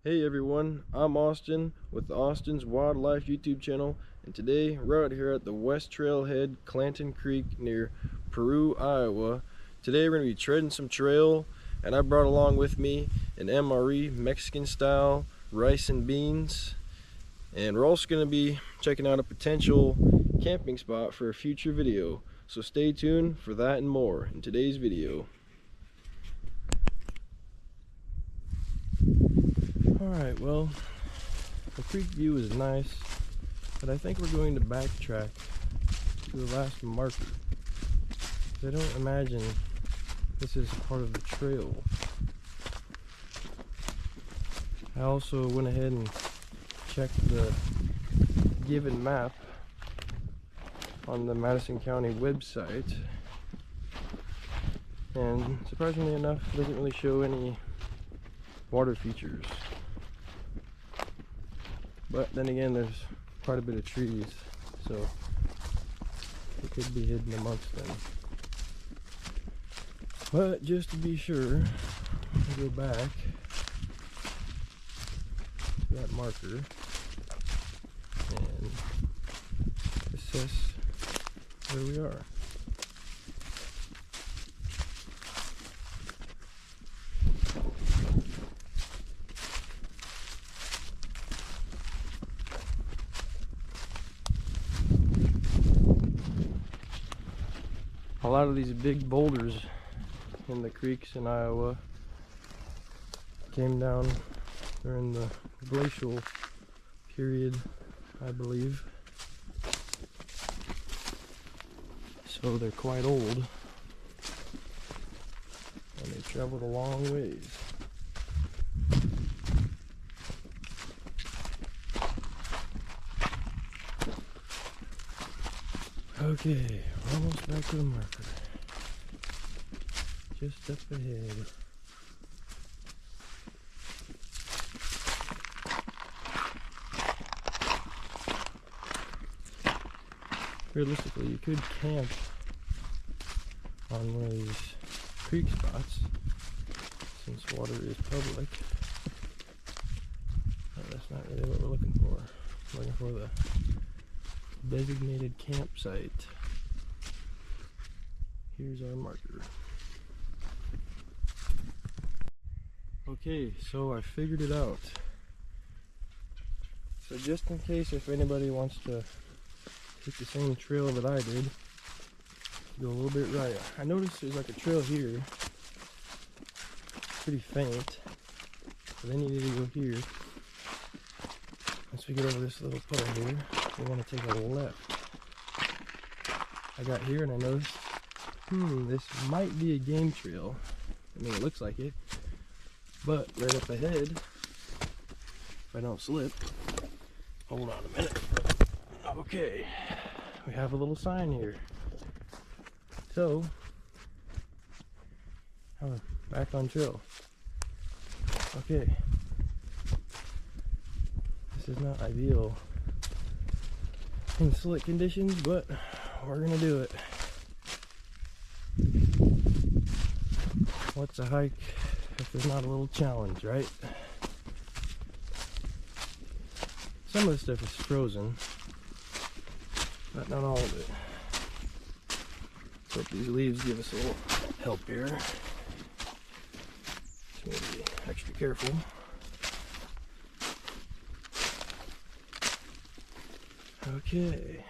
Hey everyone, I'm Austin with the Austin's Wildlife YouTube channel, and today we're out here at the West Trailhead, Clanton Creek near Peru, Iowa. Today we're going to be treading some trail, and I brought along with me an MRE Mexican style rice and beans, and we're also going to be checking out a potential camping spot for a future video. So stay tuned for that and more in today's video. Alright, well, the creek view is nice, but I think we're going to backtrack to the last marker. I don't imagine this is part of the trail. I also went ahead and checked the given map on the Madison County website, and surprisingly enough, it doesn't really show any water features. But then again, there's quite a bit of trees, so it could be hidden amongst them. But just to be sure, I'll go back to that marker and assess where we are. A lot of these big boulders in the creeks in Iowa came down during the glacial period, I believe. So they're quite old, and they traveled a long ways. Okay, we're almost back to the marker. Just up ahead. Realistically, you could camp on one of these creek spots since water is public. But that's not really what we're looking for. We're looking for the designated campsite. Here's our marker. Okay, so I figured it out. So just in case if anybody wants to take the same trail that I did, go a little bit right. I noticed there's like a trail here, pretty faint, but then you need to go here. Once we get over this little puddle here, we want to take a left. I got here and I noticed, this might be a game trail. I mean, it looks like it, but right up ahead, if I don't slip, hold on a minute. Okay, we have a little sign here. So, we're back on trail. Okay, this is not ideal in slick conditions, but we're gonna do it. What's a hike if there's not a little challenge, right? Some of this stuff is frozen, but not all of it. So these leaves give us a little help here. So we need to be extra careful. Okay.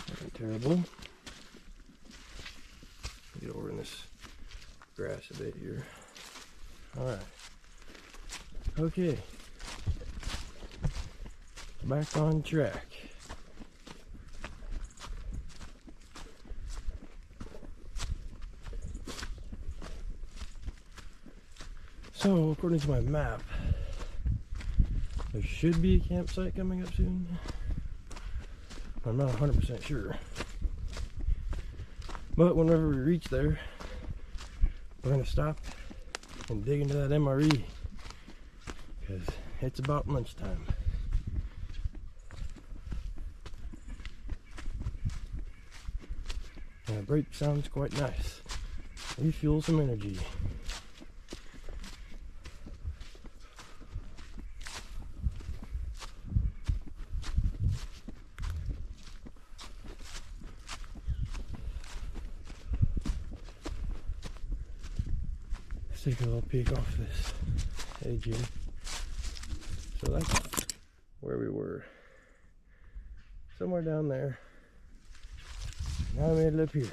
Nothing terrible. Get over in this grass a bit here. Alright. Okay. Back on track. So, according to my map, there should be a campsite coming up soon. I'm not 100% sure. But whenever we reach there, we're going to stop and dig into that MRE, because it's about lunchtime. And the break sounds quite nice. Refuel some energy. take a little peek off this edge here. So that's where we were. Somewhere down there. Now we made it up here.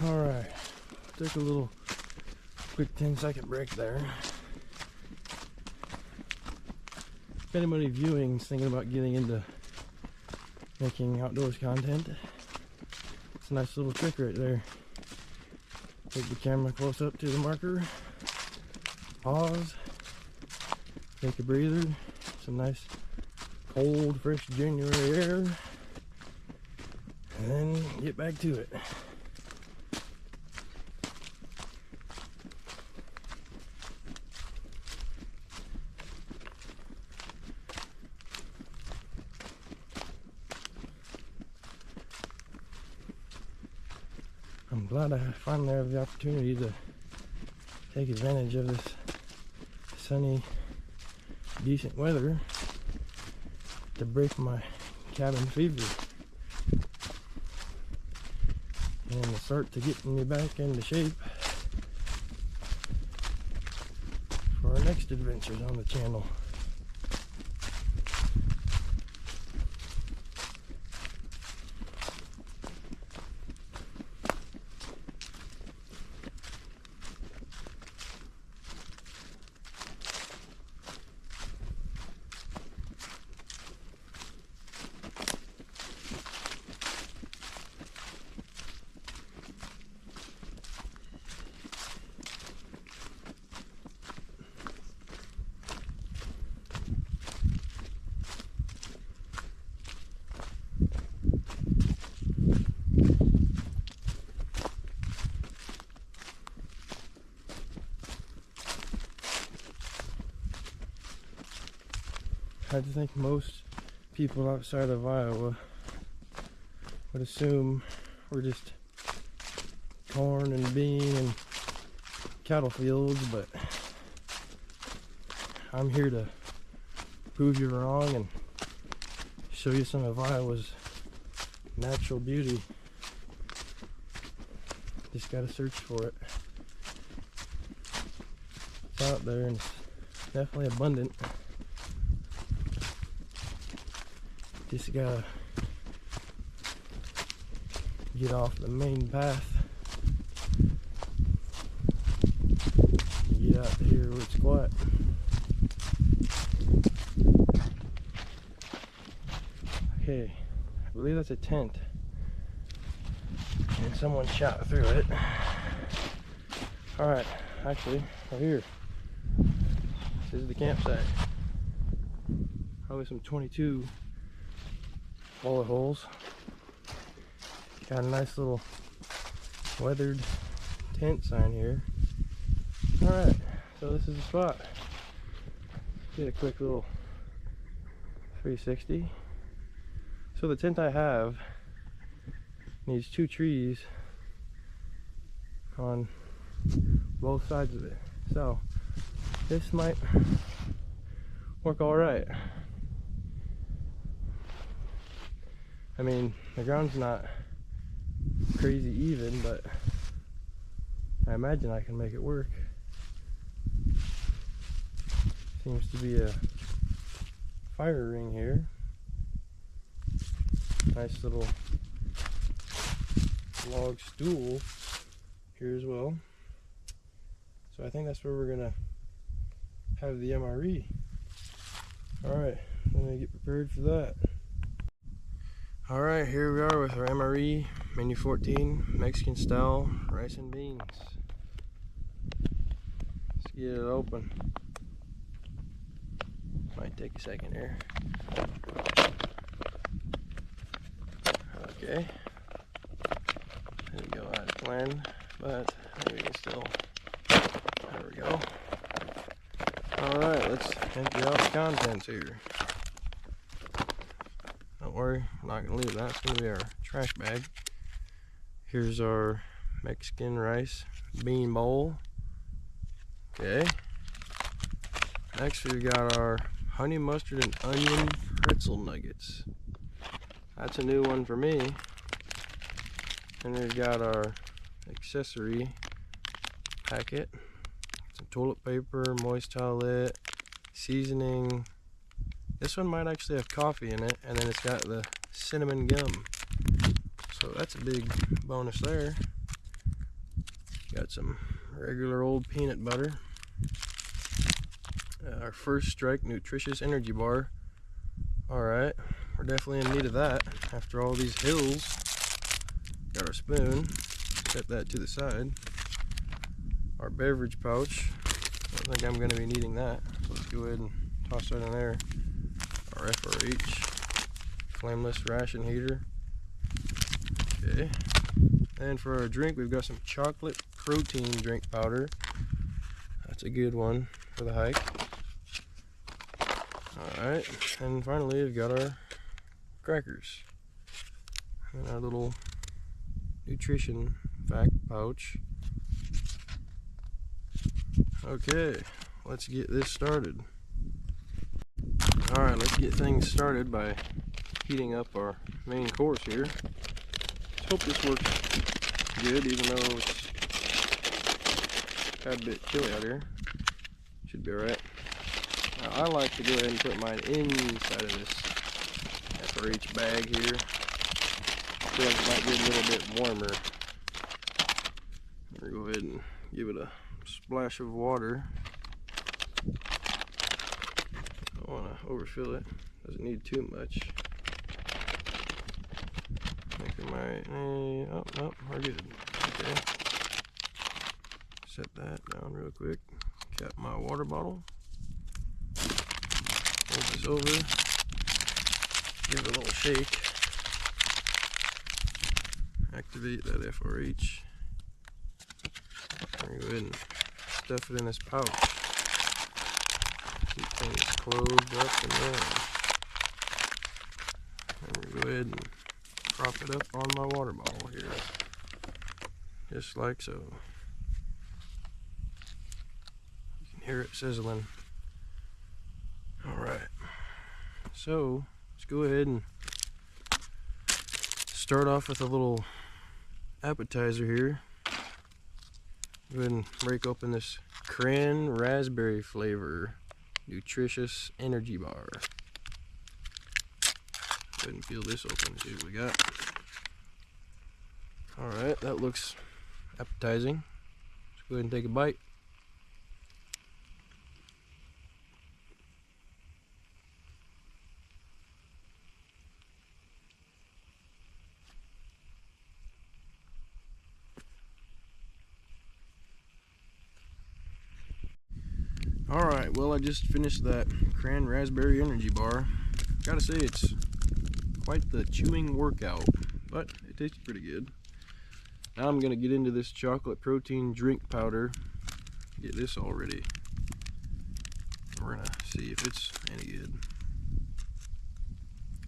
Alright, took a little quick 10-second break there. If anybody viewing is thinking about getting into making outdoors content, it's a nice little trick right there. Take the camera close up to the marker, pause, take a breather, some nice cold, fresh January air, and then get back to it. I'm glad I finally have the opportunity to take advantage of this sunny, decent weather to break my cabin fever and to start to get me back into shape for our next adventures on the channel. I think most people outside of Iowa would assume we're just corn and bean and cattle fields, but I'm here to prove you wrong and show you some of Iowa's natural beauty. Just gotta search for it. It's out there and it's definitely abundant. Just gotta get off the main path, get out here where it's quiet. Okay, I believe that's a tent, and someone shot through it. Alright, actually, right here, this is the campsite. Probably some 22 bullet holes. Got a nice little weathered tent sign here. Alright, so this is the spot. Get a quick little 360. So the tent I have needs 2 trees on both sides of it. So this might work alright. I mean, the ground's not crazy even, but I imagine I can make it work. Seems to be a fire ring here. Nice little log stool here as well. So I think that's where we're gonna have the MRE. Alright, let me get prepared for that. Alright, here we are with our MRE Menu 14 Mexican style rice and beans. Let's get it open. Might take a second here. Okay. Didn't go as planned, but we can still. There we go. Alright, let's empty out the contents here. Don't worry, I'm not going to leave that. It's going to be our trash bag. Here's our Mexican rice bean bowl. Okay. Next we've got our honey mustard and onion pretzel nuggets. That's a new one for me. And we've got our accessory packet. Some toilet paper, moist towelette, seasoning. This one might actually have coffee in it, and then it's got the cinnamon gum. So that's a big bonus there. Got some regular old peanut butter. Our First Strike nutritious energy bar. Alright, we're definitely in need of that after all these hills. Got our spoon, set that to the side. Our beverage pouch, I don't think I'm going to be needing that. So let's go ahead and toss that in there. Our FRH, flameless ration heater. Okay, and for our drink we've got some chocolate protein drink powder. That's a good one for the hike. Alright, and finally we've got our crackers and our little nutrition fact pouch. Okay, let's get this started. Alright, let's get things started by heating up our main course here. Let's hope this works good, even though it's a bit chilly out here. Should be alright. Now, I like to go ahead and put mine inside of this FRH bag here. I feel like it might get a little bit warmer. I'm going to go ahead and give it a splash of water. Don't want to overfill it. Doesn't need too much. I think I might. Oh, no, we're good. Okay. Set that down real quick. Cap my water bottle. Hold this over. Give it a little shake. Activate that FRH. Go ahead and stuff it in this pouch. Keep things closed up and rolling. And we'll go ahead and prop it up on my water bottle here. Just like so. You can hear it sizzling. Alright. So, let's go ahead and start off with a little appetizer here. Go ahead and break open this cran raspberry flavor nutritious energy bar. Go ahead and peel this open, see what we got. Alright, that looks appetizing. Let's go ahead and take a bite. Alright, well, I just finished that cran raspberry energy bar. Gotta say, it's quite the chewing workout, but it tastes pretty good. Now I'm gonna get into this chocolate protein drink powder, get this all ready. We're gonna see if it's any good.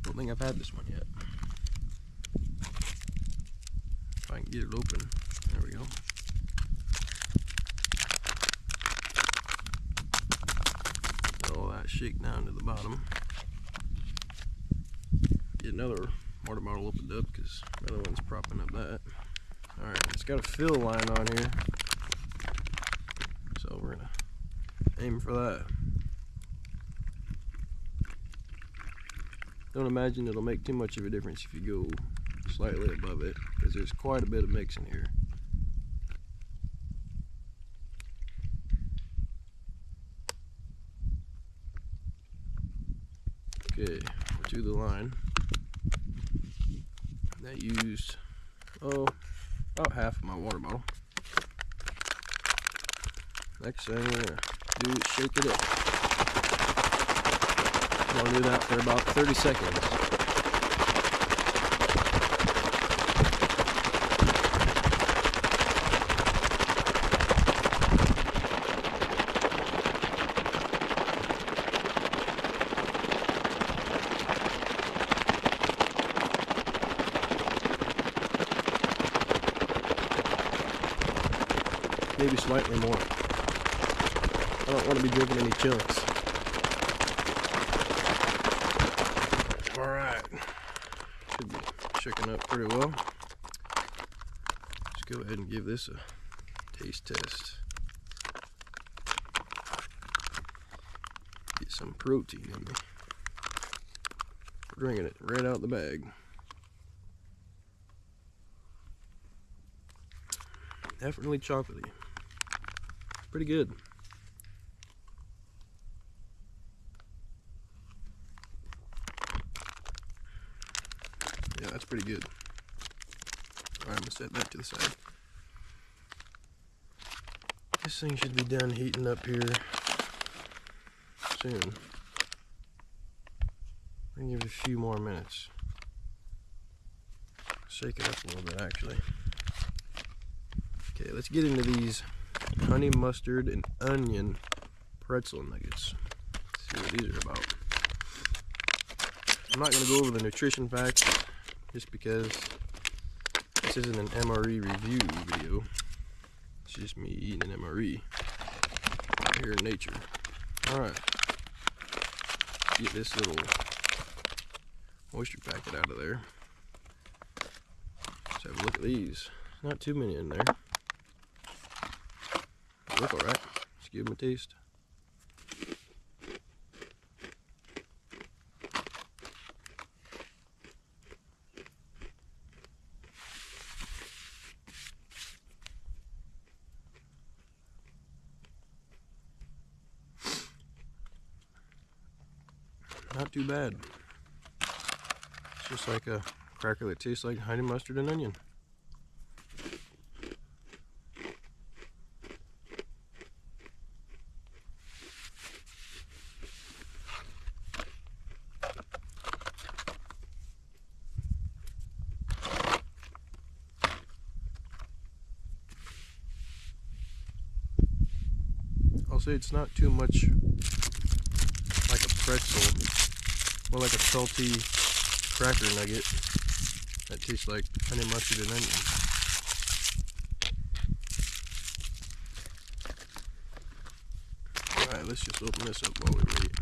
Don't think I've had this one yet. If I can get it open. There we go. All that shake down to the bottom. Get another water bottle opened up because the other one's propping up that. Alright, it's got a fill line on here. So we're gonna aim for that. Don't imagine it'll make too much of a difference if you go slightly above it, because there's quite a bit of mix in here. Okay, we're to the line. That used, about half of my water bottle. Next thing we're gonna do is shake it up. I'm gonna do that for about 30 seconds. Maybe slightly more. I don't want to be drinking any chunks. Alright. Should be shaking up pretty well. Let's go ahead and give this a taste test. Get some protein in me. We're drinking it right out of the bag. Definitely chocolatey. Pretty good. Yeah, that's pretty good. Alright, I'm gonna set that to the side. This thing should be done heating up here soon. I'm gonna give it a few more minutes. Shake it up a little bit, actually. Okay, let's get into these honey mustard and onion pretzel nuggets. See what these are about. I'm not going to go over the nutrition facts just because this isn't an MRE review video. It's just me eating an MRE here in nature. Alright, get this little moisture packet out of there. Let's have a look at these. Not too many in there. Look alright. Let's give them a taste. Not too bad. It's just like a cracker that tastes like honey mustard and onion. I'll say it's not too much like a pretzel, more like a salty cracker nugget that tastes like honey mustard and onion. Alright, let's just open this up while we wait.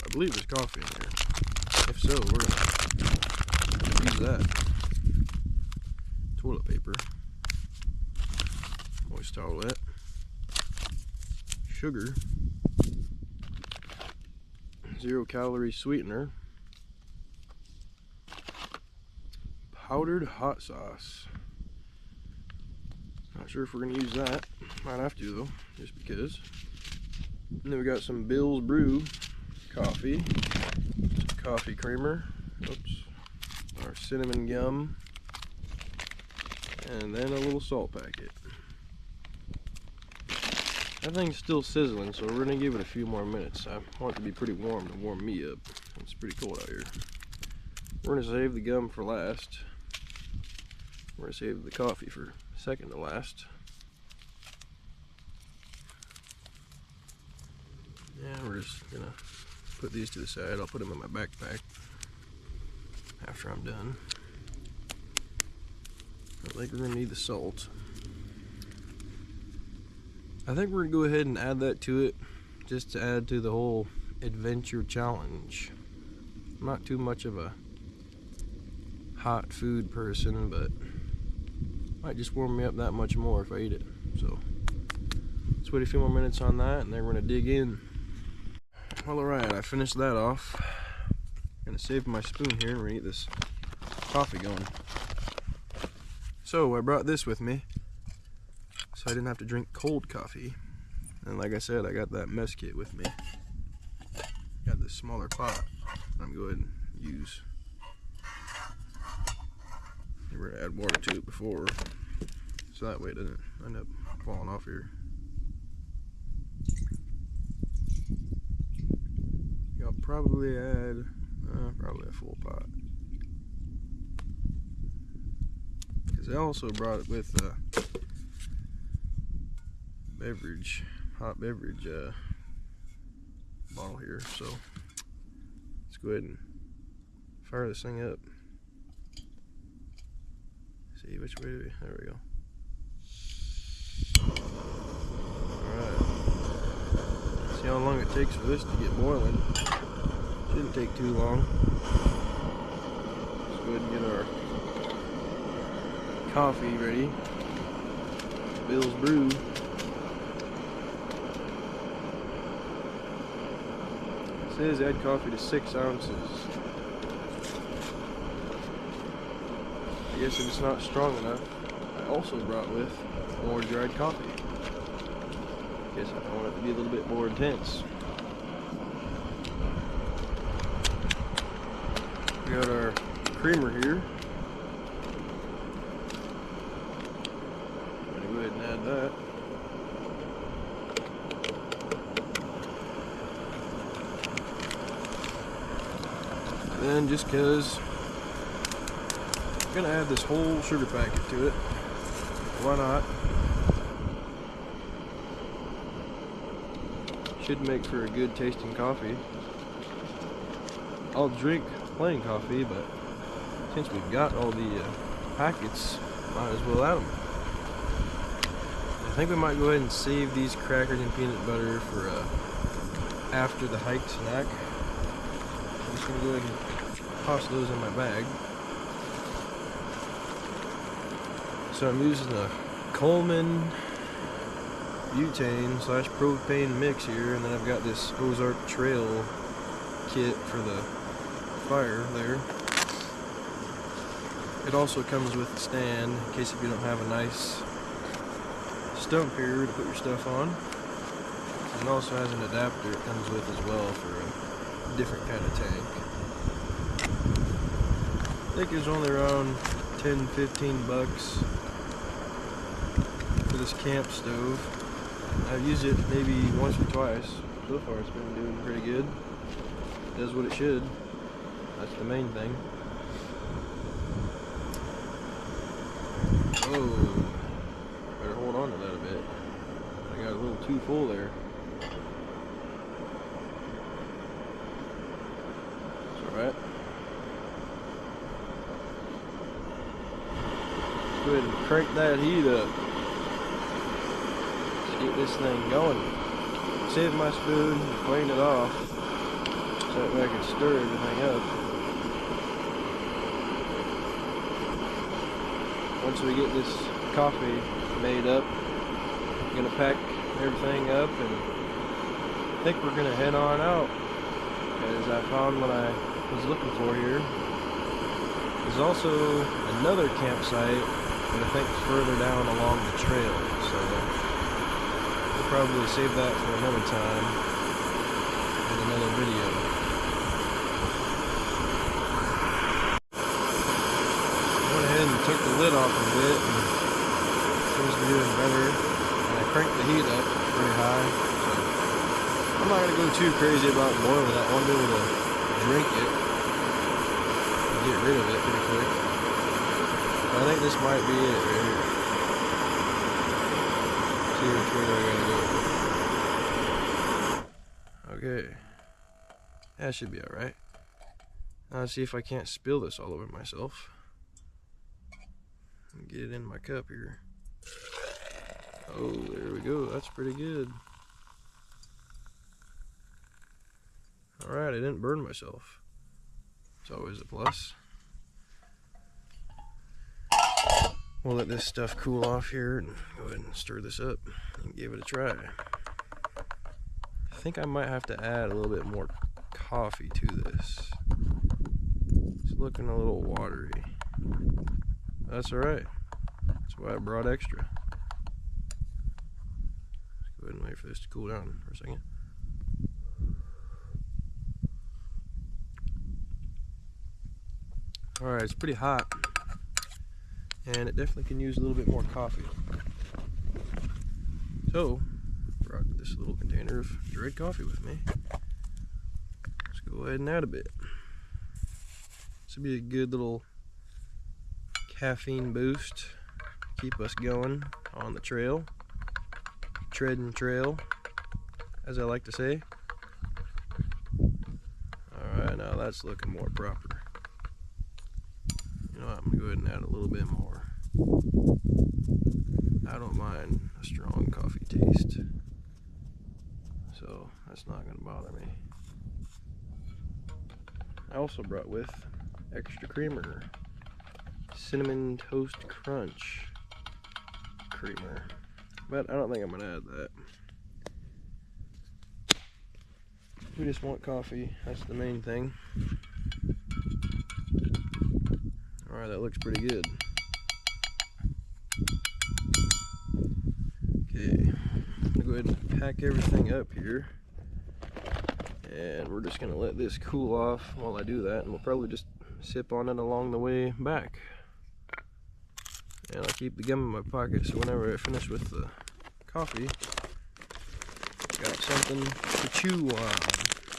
I believe there's coffee in here. If so, we're gonna use that. Toilet paper, moist towelette, sugar, 0-calorie sweetener, powdered hot sauce. Not sure if we're gonna use that. Might have to though, just because. And then we got some Bill's Brew coffee, coffee creamer, oops, our cinnamon gum, and then a little salt packet. That thing's still sizzling, so we're gonna give it a few more minutes. I want it to be pretty warm to warm me up. It's pretty cold out here. We're gonna save the gum for last. We're gonna save the coffee for second to last. Yeah, we're just gonna put these to the side. I'll put them in my backpack after I'm done. I think we're gonna need the salt. I think we're gonna go ahead and add that to it, just to add to the whole adventure challenge. I'm not too much of a hot food person, but might just warm me up that much more if I eat it. So let's wait a few more minutes on that, and then we're gonna dig in. Well, alright, I finished that off. I'm gonna save my spoon here and we're gonna get this coffee going. So I brought this with me, so I didn't have to drink cold coffee. And like I said, I got that mess kit with me. Got the this smaller pot I'm going to go ahead and use. We're going to add water to it before, so that way it doesn't end up falling off here. I'll probably add probably a full pot, because I also brought it with hot beverage bottle here. So let's go ahead and fire this thing up. See which way do we, there we go. Alright. See how long it takes for this to get boiling. Shouldn't take too long. Let's go ahead and get our coffee ready. Bill's Brew. It says add coffee to 6 ounces. I guess if it's not strong enough, I also brought with more dried coffee. I guess I want it to be a little bit more intense. We got our creamer here. I'm gonna go ahead and add that. Then, just because I'm gonna add this whole sugar packet to it, why not? Should make for a good tasting coffee. I'll drink plain coffee, but since we've got all the packets, might as well add them. I think we might go ahead and save these crackers and peanut butter for after the hike snack. I'm just gonna go ahead and toss those in my bag. So I'm using a Coleman butane / propane mix here, and then I've got this Ozark Trail kit for the fire there. It also comes with a stand in case if you don't have a nice stump here to put your stuff on. And it also has an adapter it comes with as well for a different kind of tank. I think it was only around 10-15 bucks for this camp stove. I've used it maybe once or twice. So far it's been doing pretty good. It does what it should. That's the main thing. Oh, better hold on to that a bit. I got a little too full there. It's alright. Let's go ahead and crank that heat up. Let's get this thing going. Saved my spoon, cleaned it off, so that way I can stir everything up. Once we get this coffee made up, I'm going to pack everything up and I think we're going to head on out, because I found what I was looking for here. There's also another campsite that I think is further down along the trail, so we'll probably save that for another time in another video. Took the lid off a bit and seems to be doing better, and I cranked the heat up pretty high, so I'm not going to go too crazy about boiling it. I want to be able to drink it and get rid of it pretty quick. But I think this might be it right here. See which way I gotta go. Okay, that should be alright. Now let's see if I can't spill this all over myself. Get it in my cup here. Oh, there we go. That's pretty good. Alright, I didn't burn myself. It's always a plus. We'll let this stuff cool off here and go ahead and stir this up and give it a try. I think I might have to add a little bit more coffee to this. It's looking a little watery. That's alright. That's why I brought extra. Let's go ahead and wait for this to cool down for a second. Alright, it's pretty hot, and it definitely can use a little bit more coffee. So, brought this little container of dried coffee with me. Let's go ahead and add a bit. This will be a good little caffeine boost. Keep us going on the trail. Treading trail, as I like to say. Alright, now that's looking more proper. You know what, I'm going to go ahead and add a little bit more. I don't mind a strong coffee taste, so that's not going to bother me. I also brought with extra creamer, cinnamon toast crunch creamer, but I don't think I'm going to add that. We just want coffee, that's the main thing. Alright, that looks pretty good. Okay, I'm gonna go ahead and pack everything up here, and we're just gonna let this cool off while I do that, and we'll probably just sip on it along the way back. And I'll keep the gum in my pocket, so whenever I finish with the coffee, got something to chew on,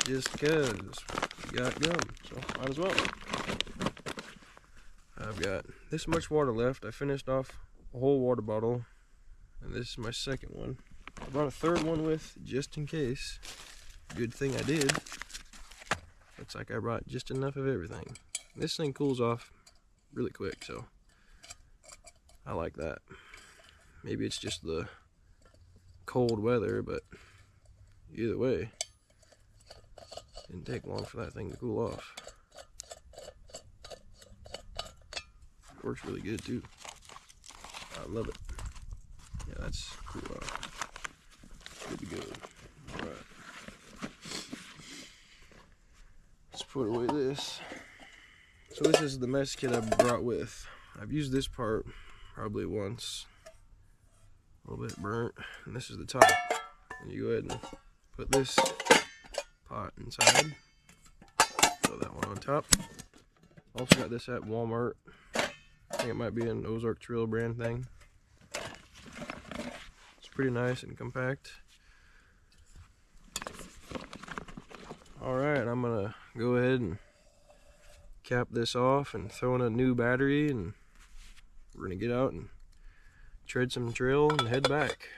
just cause we got gum, so might as well. I've got this much water left. I finished off a whole water bottle, and this is my second one. I brought a third one with just in case. Good thing I did. Looks like I brought just enough of everything. This thing cools off really quick, so I like that. Maybe it's just the cold weather, but either way, didn't take long for that thing to cool off. Works really good too. I love it. Yeah, that's cool off. Good to go. Alright. Let's put away this. So this is the mess kit I brought with. I've used this part probably once. A little bit burnt. And this is the top. And you go ahead and put this pot inside. Throw that one on top. Also got this at Walmart. I think it might be an Ozark Trail brand thing. It's pretty nice and compact. Alright, I'm gonna go ahead and cap this off and throw in a new battery, and we're gonna get out and tread some trail and head back.